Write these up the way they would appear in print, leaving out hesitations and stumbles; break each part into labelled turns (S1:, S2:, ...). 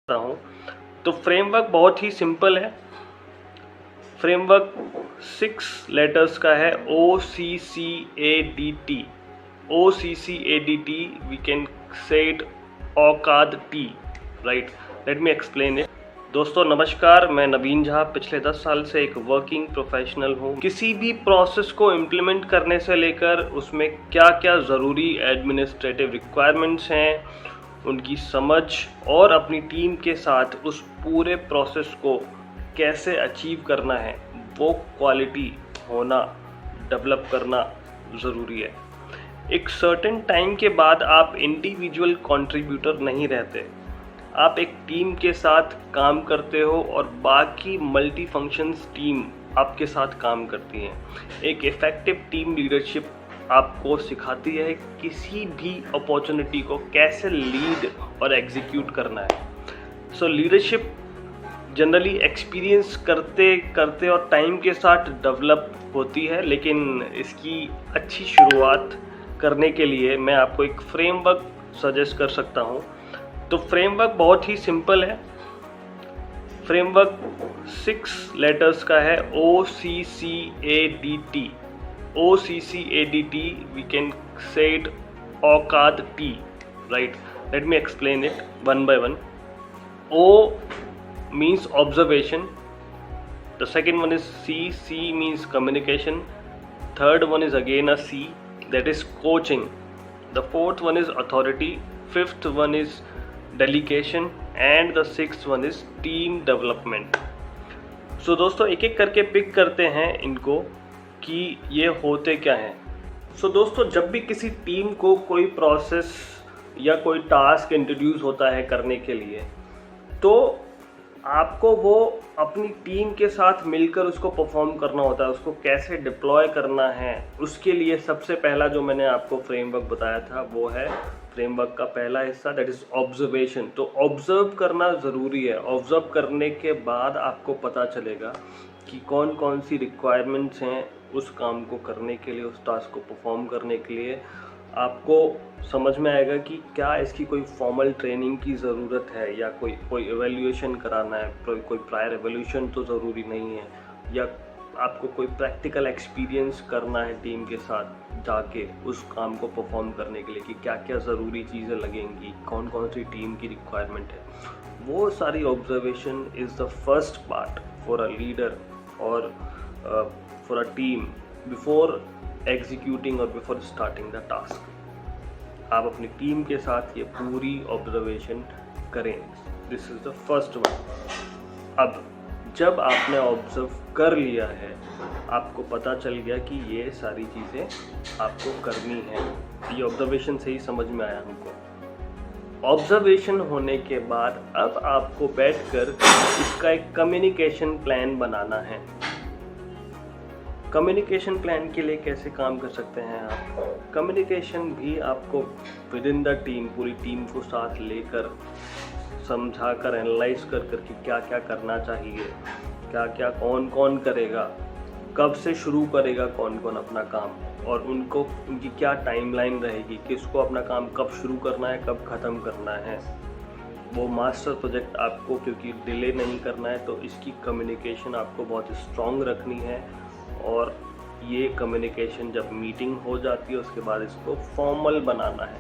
S1: हूँ। तो फ्रेमवर्क बहुत ही सिंपल है। फ्रेमवर्क 6 लेटर्स का है, OCCADT। OCCADT, we can say it औकाद T, right. Let me explain it. दोस्तों नमस्कार, मैं नवीन झा पिछले 10 साल से एक वर्किंग प्रोफेशनल हूँ। किसी भी प्रोसेस को इम्प्लीमेंट करने से लेकर उसमें क्या क्या ज़रूरी एडमिनिस्ट्रेटिव रिक्वायरमेंट्स हैं, उनकी समझ और अपनी टीम के साथ उस पूरे प्रोसेस को कैसे अचीव करना है, वो क्वालिटी होना, डेवलप करना ज़रूरी है। एक सर्टेन टाइम के बाद आप इंडिविजुअल कंट्रीब्यूटर नहीं रहते, आप एक टीम के साथ काम करते हो और बाकी मल्टी फंक्शंस टीम आपके साथ काम करती हैं। एक इफ़ेक्टिव टीम लीडरशिप आपको सिखाती है किसी भी अपॉर्चुनिटी को कैसे लीड और एग्जीक्यूट करना है। सो लीडरशिप जनरली एक्सपीरियंस करते करते और टाइम के साथ डेवलप होती है, लेकिन इसकी अच्छी शुरुआत करने के लिए मैं आपको एक फ्रेमवर्क सजेस्ट कर सकता हूँ। तो फ्रेमवर्क बहुत ही सिंपल है। फ्रेमवर्क 6 लेटर्स का है, OCCADT। OCCADT, we can say it औकाद T, right? Let me explain it one by one. O means observation. The second one is C. C means communication. Third one is again a C, that is coaching. The fourth one is authority. Fifth one is delegation. And the sixth one is team development. So दोस्तों एक एक करके pick करते हैं इनको कि ये होते क्या हैं। सो दोस्तों जब भी किसी टीम को कोई प्रोसेस या कोई टास्क इंट्रोड्यूस होता है करने के लिए, तो आपको वो अपनी टीम के साथ मिलकर उसको परफॉर्म करना होता है। उसको कैसे डिप्लॉय करना है, उसके लिए सबसे पहला जो मैंने आपको फ्रेमवर्क बताया था वो है फ्रेमवर्क का पहला हिस्सा, दैट इज़ ऑब्जर्वेशन। तो ऑब्जर्व करना ज़रूरी है। ऑब्जर्व करने के बाद आपको पता चलेगा कि कौन कौन सी रिक्वायरमेंट्स हैं उस काम को करने के लिए, उस टास्क को परफॉर्म करने के लिए। आपको समझ में आएगा कि क्या इसकी कोई फॉर्मल ट्रेनिंग की ज़रूरत है या कोई एवेल्यूएशन कराना है। कोई प्रायर एवेल्यूशन तो ज़रूरी नहीं है, या आपको कोई प्रैक्टिकल एक्सपीरियंस करना है टीम के साथ जाके उस काम को परफॉर्म करने के लिए, कि क्या क्या ज़रूरी चीज़ें लगेंगी, कौन कौन सी टीम की रिक्वायरमेंट है। वो सारी observation is the first part for a leader और for a team before executing और बिफोर स्टार्टिंग द टास्क। आप अपनी टीम के साथ ये पूरी ऑब्जर्वेशन करें। This is the first one. अब जब आपने ऑब्जर्व कर लिया है, आपको पता चल गया कि ये सारी चीज़ें आपको करनी है, ये ऑब्जर्वेशन से ही समझ में आया हमको। ऑब्जर्वेशन होने के बाद अब आपको बैठकर इसका एक कम्युनिकेशन प्लान बनाना है। कम्युनिकेशन प्लान के लिए कैसे काम कर सकते हैं आप? कम्युनिकेशन भी आपको विद इन द टीम, पूरी टीम को साथ लेकर समझा कर, एनालाइज कर कि क्या क्या करना चाहिए, क्या क्या कौन कौन करेगा, कब से शुरू करेगा कौन कौन अपना काम, और उनकी क्या टाइमलाइन रहेगी, किसको अपना काम कब शुरू करना है, कब ख़त्म करना है। वो मास्टर प्रोजेक्ट आपको क्योंकि डिले नहीं करना है, तो इसकी कम्युनिकेशन आपको बहुत स्ट्रॉन्ग रखनी है। और ये कम्युनिकेशन जब मीटिंग हो जाती है उसके बाद इसको फॉर्मल बनाना है।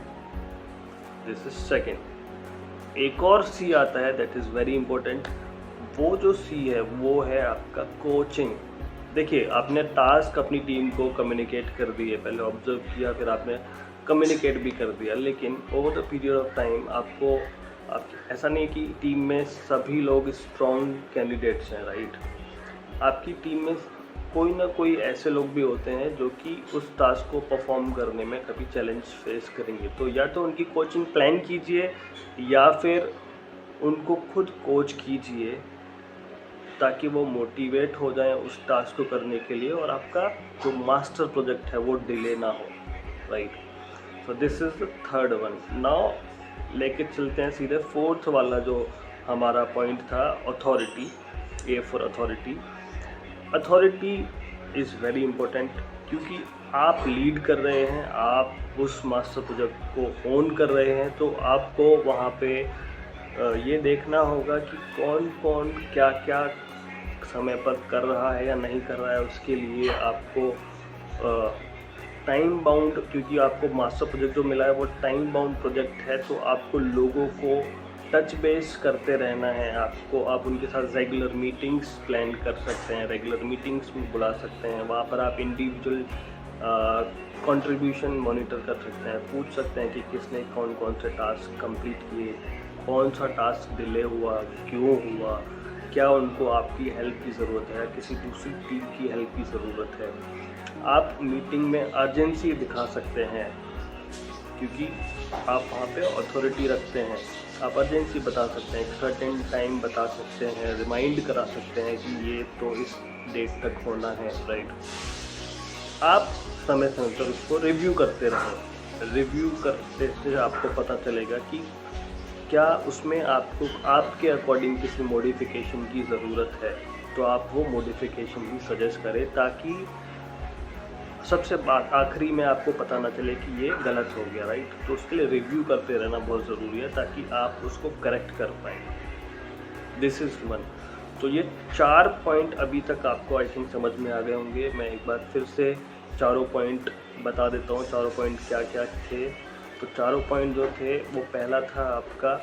S1: This is second. एक और सी आता है, दैट इज़ वेरी इंपॉर्टेंट। वो जो सी है वो है आपका कोचिंग। देखिए, आपने टास्क अपनी टीम को कम्युनिकेट कर दिए, पहले ऑब्जर्व किया, फिर आपने कम्युनिकेट भी कर दिया, लेकिन over the period of time आपको ऐसा नहीं कि टीम में सभी लोग स्ट्रॉन्ग कैंडिडेट्स हैं, राइट। आपकी टीम में कोई ना कोई ऐसे लोग भी होते हैं जो कि उस टास्क को परफॉर्म करने में कभी चैलेंज फेस करेंगे। तो या तो उनकी कोचिंग प्लान कीजिए या फिर उनको खुद कोच कीजिए, ताकि वो मोटिवेट हो जाएं उस टास्क को करने के लिए और आपका जो मास्टर प्रोजेक्ट है वो डिले ना हो, right. So this is the third one. Now लेके चलते हैं सीधे फोर्थ वाला जो हमारा पॉइंट था, authority. A for authority. Authority is very important, क्योंकि आप लीड कर रहे हैं, आप उस मास्टर प्रोजेक्ट को ओन कर रहे हैं, तो आपको वहाँ पे ये देखना होगा कि कौन कौन क्या क्या समय पर कर रहा है या नहीं कर रहा है। उसके लिए आपको टाइम बाउंड, क्योंकि आपको मास्टर प्रोजेक्ट जो मिला है वो टाइम बाउंड प्रोजेक्ट है, तो आपको लोगों को टच बेस करते रहना है। आप उनके साथ रेगुलर मीटिंग्स प्लान कर सकते हैं, रेगुलर मीटिंग्स में बुला सकते हैं। वहाँ पर आप इंडिविजुअल कंट्रीब्यूशन मॉनिटर कर सकते हैं, पूछ सकते हैं कि किसने कौन कौन से टास्क कंप्लीट किए, कौन सा टास्क डिले हुआ, क्यों हुआ, क्या उनको आपकी हेल्प की ज़रूरत है, किसी दूसरी टीम की हेल्प की ज़रूरत है। आप मीटिंग में अर्जेंसी दिखा सकते हैं, क्योंकि आप वहाँ पे अथॉरिटी रखते हैं। आप अर्जेंसी बता सकते हैं, एक सर्टेन टाइम बता सकते हैं, रिमाइंड करा सकते हैं कि ये तो इस डेट तक होना है, राइट। आप समय समय पर उसको रिव्यू करते रहें। रिव्यू करते से आपको पता चलेगा कि क्या उसमें आपको आपके अकॉर्डिंग किसी मॉडिफिकेशन की ज़रूरत है, तो आप वो मॉडिफिकेशन भी सजेस्ट करें, ताकि सबसे आखिरी में आपको पता ना चले कि ये गलत हो गया, राइट। तो उसके लिए रिव्यू करते रहना बहुत ज़रूरी है, ताकि आप उसको करेक्ट कर पाएँ। This is one. तो ये 4 पॉइंट अभी तक आपको आई थिंक समझ में आ गए होंगे। मैं एक बार फिर से चारों पॉइंट बता देता हूँ, चारों पॉइंट क्या क्या थे। तो चारों पॉइंट जो थे, वो पहला था आपका,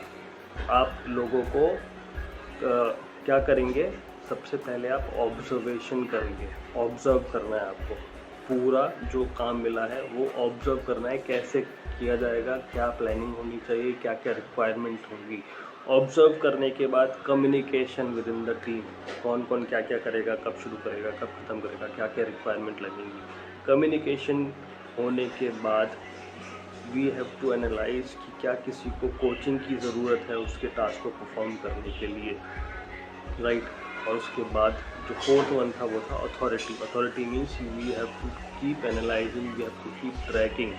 S1: आप लोगों को क्या करेंगे, सबसे पहले आप ऑब्जर्वेशन करेंगे। ऑब्ज़र्व करना है आपको, पूरा जो काम मिला है वो ऑब्ज़र्व करना है, कैसे किया जाएगा, क्या प्लानिंग होनी चाहिए, क्या क्या रिक्वायरमेंट होगी। ऑब्ज़र्व करने के बाद communication with in the team, कौन कौन क्या क्या करेगा, कब शुरू करेगा, कब ख़त्म करेगा, क्या क्या रिक्वायरमेंट लगेंगी। कम्युनिकेशन होने के बाद वी हैव टू एनालाइज कि क्या किसी को कोचिंग की ज़रूरत है उसके टास्क को परफॉर्म करने के लिए, राइट। और उसके बाद जो फोर्थ वन था वो था authority. Authority means we have to keep analysing, we have to keep tracking.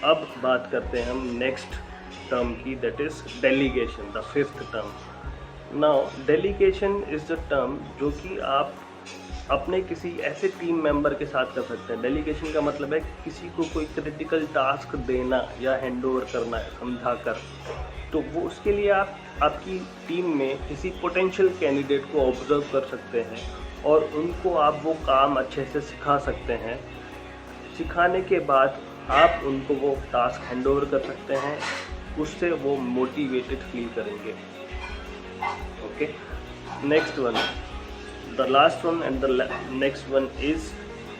S1: अब बात करते हैं हम नेक्स्ट टर्म की, that is delegation, the fifth term. Now delegation is the term जो कि आप अपने किसी ऐसे टीम मेंबर के साथ कर सकते हैं। डेलीगेशन का मतलब है किसी को कोई क्रिटिकल टास्क देना या हैंडओवर करना है समझा कर। तो वो उसके लिए आप आपकी टीम में किसी पोटेंशियल कैंडिडेट को ऑब्जर्व कर सकते हैं और उनको आप वो काम अच्छे से सिखा सकते हैं। सिखाने के बाद आप उनको वो टास्क हैंडओवर कर सकते हैं, उससे वो मोटिवेटेड फील करेंगे। Okay, next one, the last one and the next one is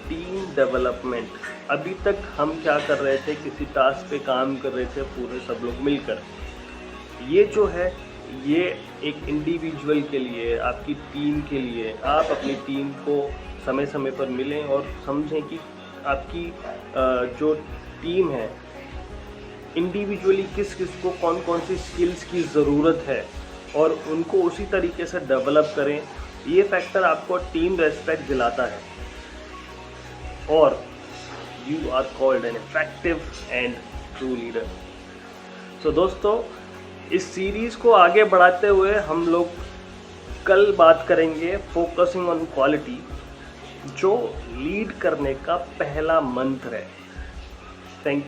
S1: team development. अभी तक हम क्या कर रहे थे, किसी टास्क पे काम कर रहे थे पूरे सब लोग मिलकर। ये जो है ये एक इंडिविजुअल के लिए, आपकी टीम के लिए, आप अपनी टीम को समय समय पर मिलें और समझें कि आपकी जो टीम है इंडिविजुअली किस किस को कौन कौन सी स्किल्स की ज़रूरत है और उनको उसी तरीके से डेवलप करें। ये फैक्टर आपको टीम रेस्पेक्ट दिलाता है और you are called an effective and true leader. So दोस्तों, इस सीरीज़ को आगे बढ़ाते हुए हम लोग कल बात करेंगे फोकसिंग ऑन क्वालिटी, जो लीड करने का पहला मंत्र है। Thank you.